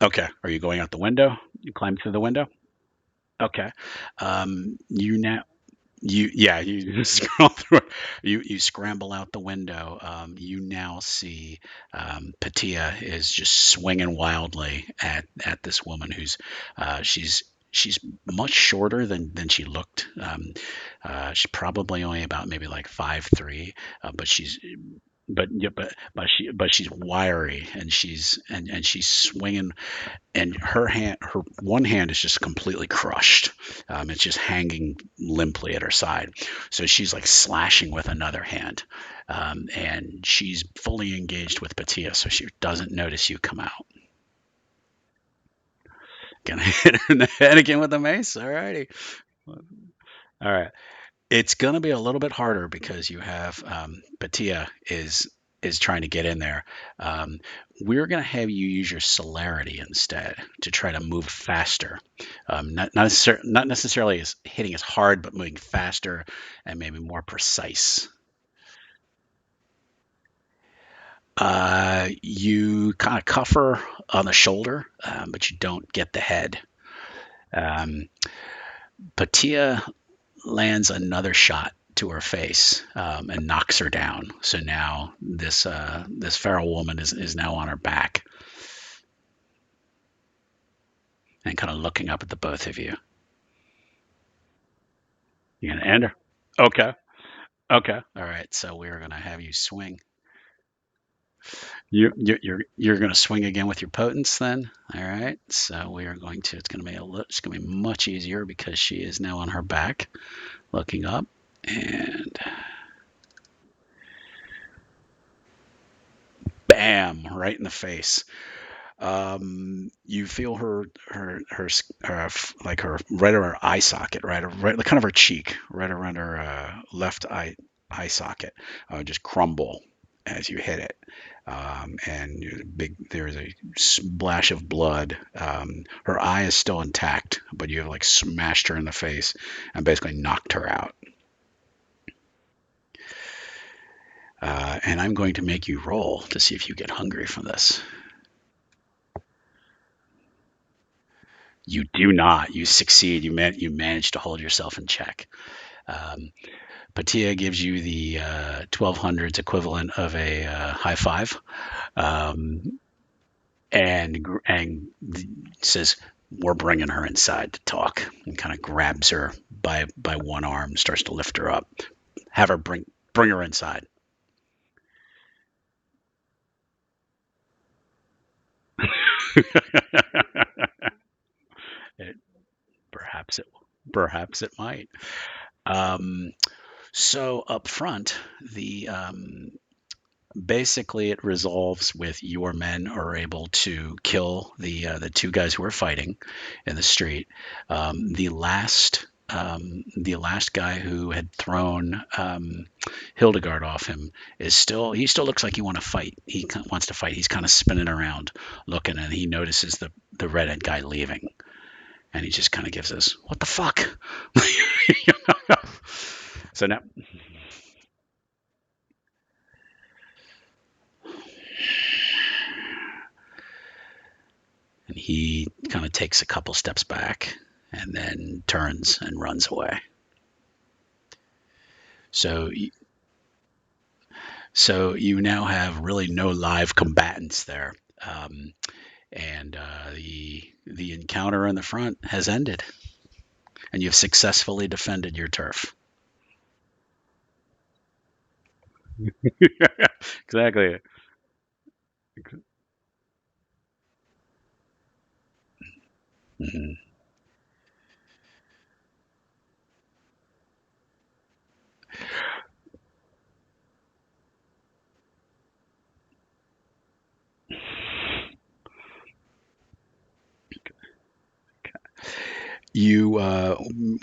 Okay. Are you going out the window? You climb through the window? Okay. You now you scroll through it. You scramble out the window. You now see Patia is just swinging wildly at this woman who's she's much shorter than she looked. She's probably only about maybe like 5'3", but she's yeah, but she's wiry and she's swinging, and her one hand is just completely crushed. It's just hanging limply at her side. So she's like slashing with another hand, and she's fully engaged with Patia, so she doesn't notice you come out. Gonna hit her in the head again with the mace. All righty. All right. It's gonna be a little bit harder because you have Batia is trying to get in there. Um, we're gonna have you use your celerity instead to try to move faster. Not necessarily as hitting as hard, but moving faster and maybe more precise. You kind of cuff her on the shoulder, but you don't get the head. Um, Patia lands another shot to her face, and knocks her down. So now this feral woman is now on her back and kind of looking up at the both of you. You're gonna end her. Okay. Okay. All right. So we're gonna have you swing. You're gonna swing again with your potence then. All right. So we are going to. It's gonna be much easier because she is now on her back, looking up, and bam, right in the face. You feel like her right around her eye socket, right, kind of her cheek, right around her left eye socket, just crumble as you hit it. And there's a splash of blood. Her eye is still intact, but you have like smashed her in the face and basically knocked her out. And I'm going to make you roll to see if you get hungry from this. You do not. You succeed. You manage to hold yourself in check. Um, Patia gives you the 1200s equivalent of a high five, um, and says, "We're bringing her inside to talk." And kind of grabs her by one arm, starts to lift her up. Have her bring her inside. it, perhaps it perhaps it might. Um, so up front, the basically it resolves with your men are able to kill the two guys who are fighting in the street. The last The last guy who had thrown Hildegard off him is still. He still looks like he want to fight. Wants to fight. He's kind of spinning around, looking, and he notices the redhead guy leaving, and he just kind of gives us, "What the fuck?" So now, and he kind of takes a couple steps back, and then turns and runs away. So So you now have really no live combatants there, and the encounter in the front has ended, and you've successfully defended your turf. Exactly. Mhm. You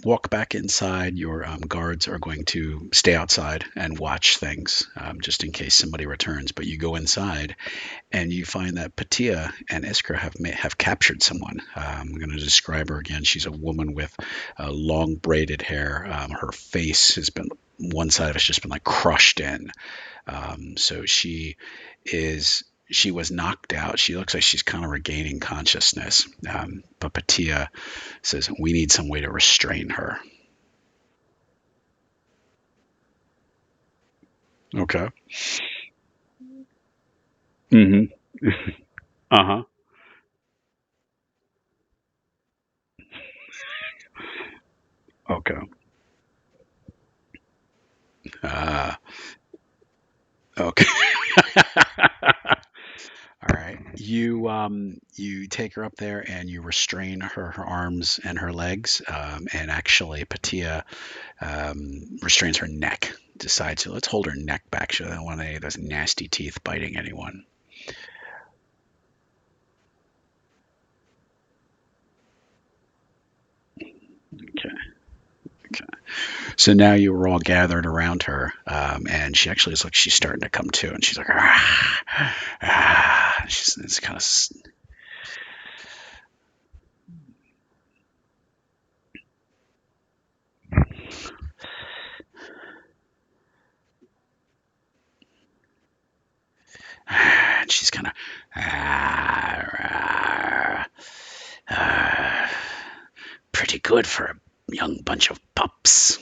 walk back inside. Your guards are going to stay outside and watch things just in case somebody returns. But you go inside, and you find that Patia and Iskra have captured someone. I'm going to describe her again. She's a woman with long braided hair. Her face has been one side of it's just been like crushed in. So she was knocked out. She looks like she's kind of regaining consciousness. But Patia says we need some way to restrain her. Okay. Mm-hmm. Uh-huh. Okay. Uh, okay. All right. You take her up there and you restrain her arms and her legs. And actually, Patia restrains her neck. Decides to let's hold her neck back. She doesn't want any of those nasty teeth biting anyone. Okay. Okay. So now you were all gathered around her, and she actually is like she's starting to come to, and she's like, ah, ah. She's it's kind of and she's kind of ah, ah, pretty good for a young bunch of pups.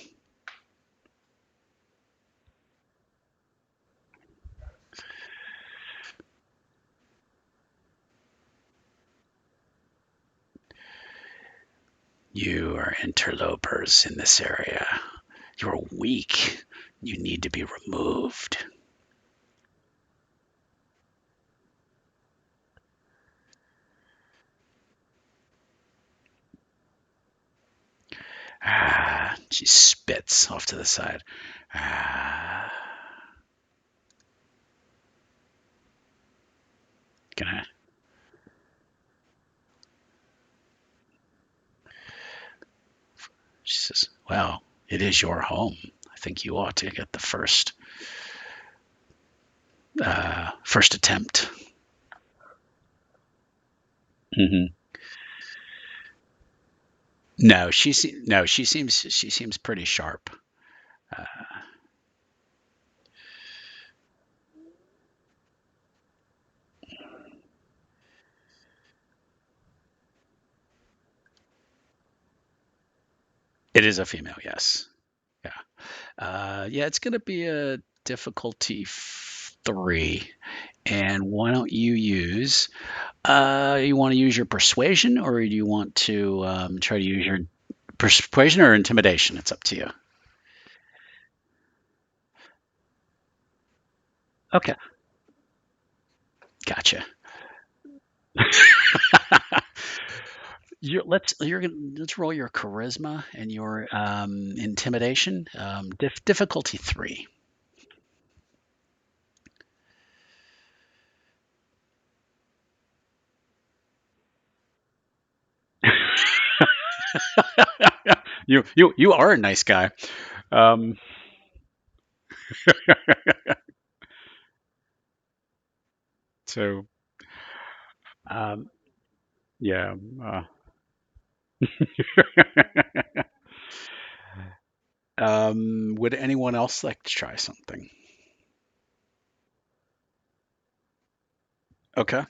You are interlopers in this area. You're weak. You need to be removed. Ah, she spits off to the side. Ah, gonna. She says, "Well, it is your home. I think you ought to get the first attempt." Hmm. No, she seems pretty sharp. Uh, it is a female, yes. Yeah. Yeah, it's gonna be a difficulty three. And why don't you use? You want to use your persuasion, or do you want to try to use your persuasion or intimidation? It's up to you. Okay, gotcha. Let's roll your charisma and your intimidation. Difficulty three. You are a nice guy. Um, so um, yeah. Would anyone else like to try something? Okay.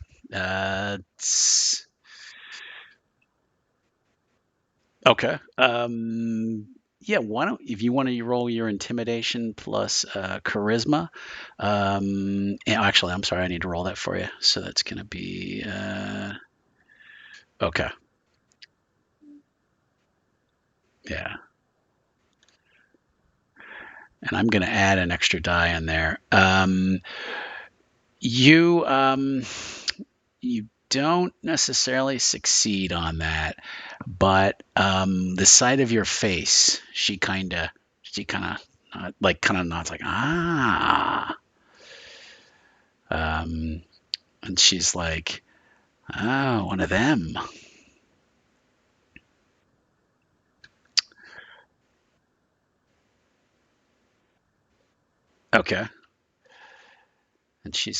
Okay. Yeah, why don't if you want to roll your intimidation plus charisma. Actually, I'm sorry, I need to roll that for you. So that's gonna be okay. Yeah, and I'm gonna add an extra die in there. You you don't necessarily succeed on that, but the side of your face, she kind of nods like um, and she's like, oh, one of them. Okay, and she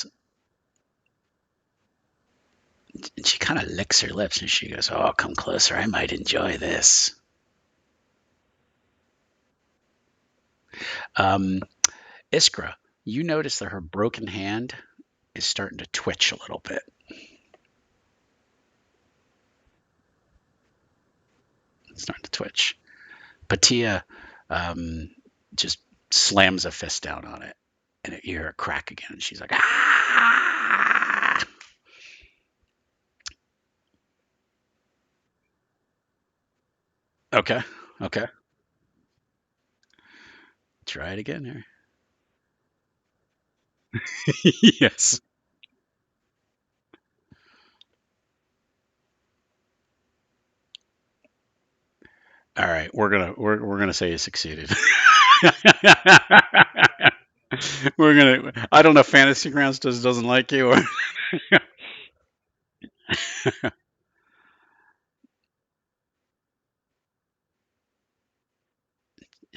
kind of licks her lips and she goes, oh, come closer, I might enjoy this. Um, Iskra, you notice that her broken hand is starting to twitch a little bit. It's starting to twitch. Patia um, just slams a fist down on it, and you hear a crack again. And she's like, ah! Okay, okay. Try it again here. Yes. All right, we're gonna say you succeeded. We're gonna. I don't know. If Fantasy Grounds doesn't like you, or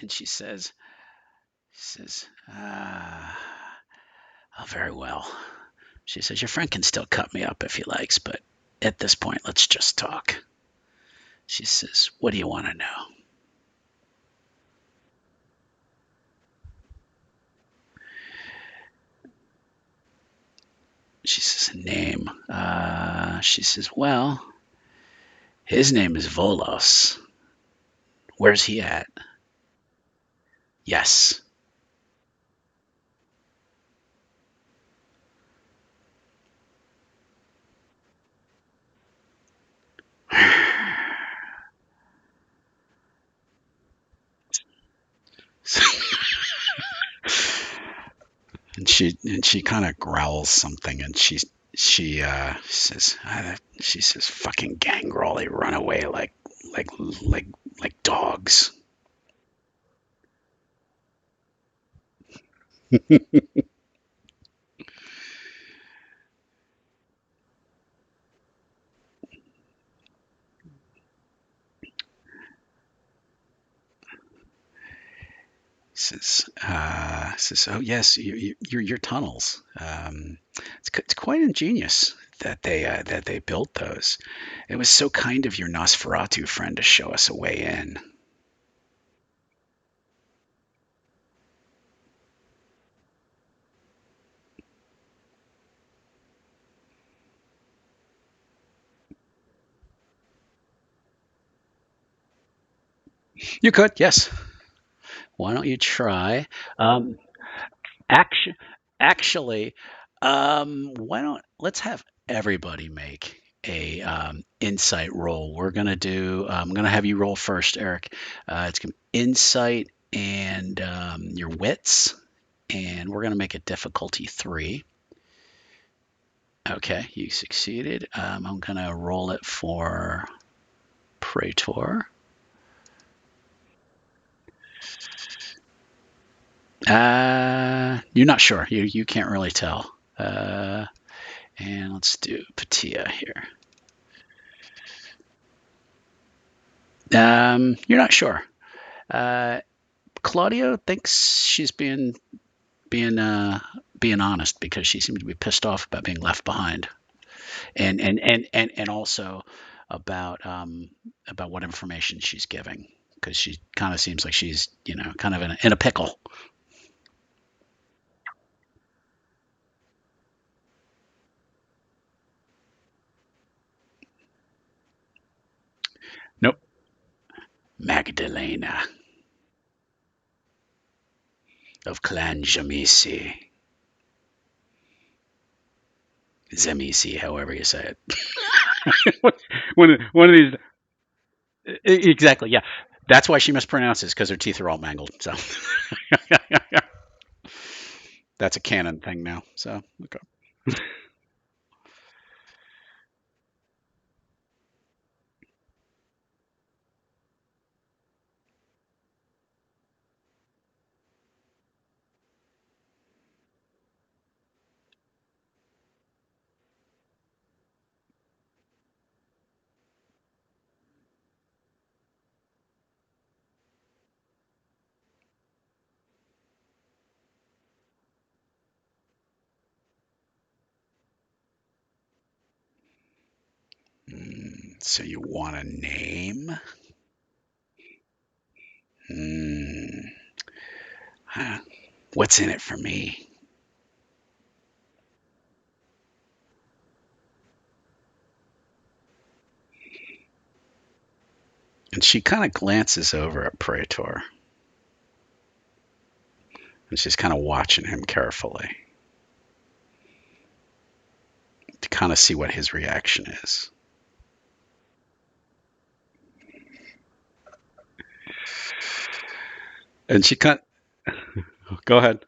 and she says, oh, very well. She says, your friend can still cut me up if he likes, but at this point, let's just talk. She says, what do you want to know? She says, name. She says, well, his name is Volos. Where's he at? Yes. And she kind of growls something, and she says, fucking gangrel, they run away like like like dogs. Says, oh yes, your tunnels. It's quite ingenious that they built those. It was so kind of your Nosferatu friend to show us a way in. You could, yes. Why don't you try? Um, action, actually, why don't let's have everybody make a insight roll. We're gonna do. I'm gonna have you roll first, Eric. It's gonna be insight and your wits, and we're gonna make it difficulty 3. Okay, you succeeded. I'm gonna roll it for Praetor. You're not sure. You can't really tell. And let's do Patia here. You're not sure. Uh, Claudio thinks she's being being honest because she seems to be pissed off about being left behind, and also about what information she's giving because she kind of seems like she's kind of in a pickle. Nope. Magdalena of Clan Jamisi. Zemisi, however you say it. One of these. Exactly, yeah. That's why she mispronounces because her teeth are all mangled. So that's a canon thing now. So okay. So you want a name? Mm, huh, what's in it for me? And she kind of glances over at Praetor, and she's kind of watching him carefully to kind of see what his reaction is. And she kind go ahead.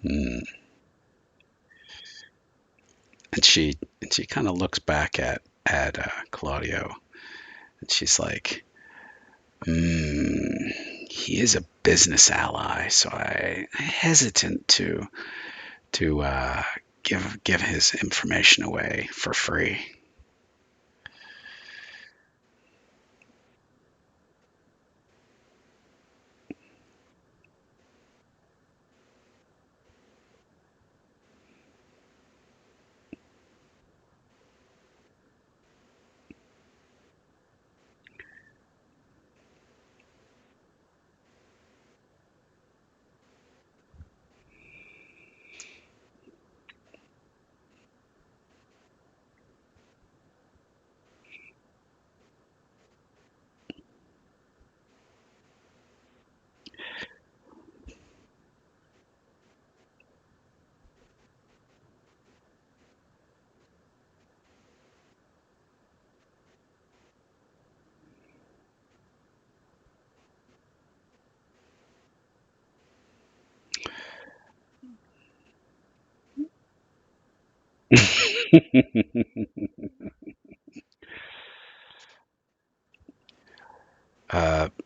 Mm. And she kind of looks back at Claudio, and she's like, he is a business ally, so I hesitant to give his information away for free.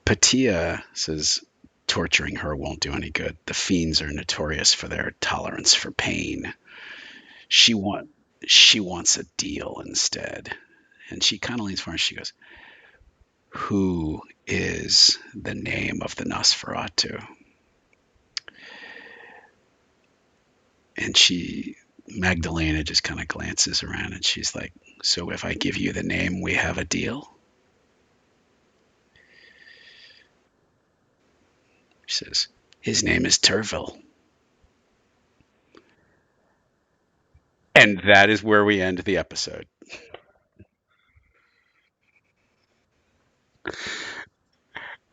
Patia says torturing her won't do any good. The fiends are notorious for their tolerance for pain. She want she wants a deal instead. And she kind of leans forward and she goes, "Who is the name of the Nosferatu?" And Magdalena just kind of glances around and she's like, "So if I give you the name, we have a deal?" She says, "His name is Turville." And that is where we end the episode.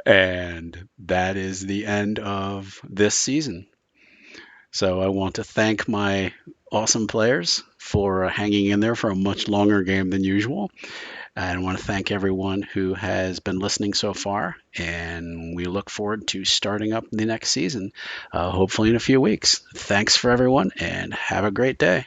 And that is the end of this season. So I want to thank my awesome players for hanging in there for a much longer game than usual. And I want to thank everyone who has been listening so far. And we look forward to starting up the next season, hopefully in a few weeks. Thanks for everyone and have a great day.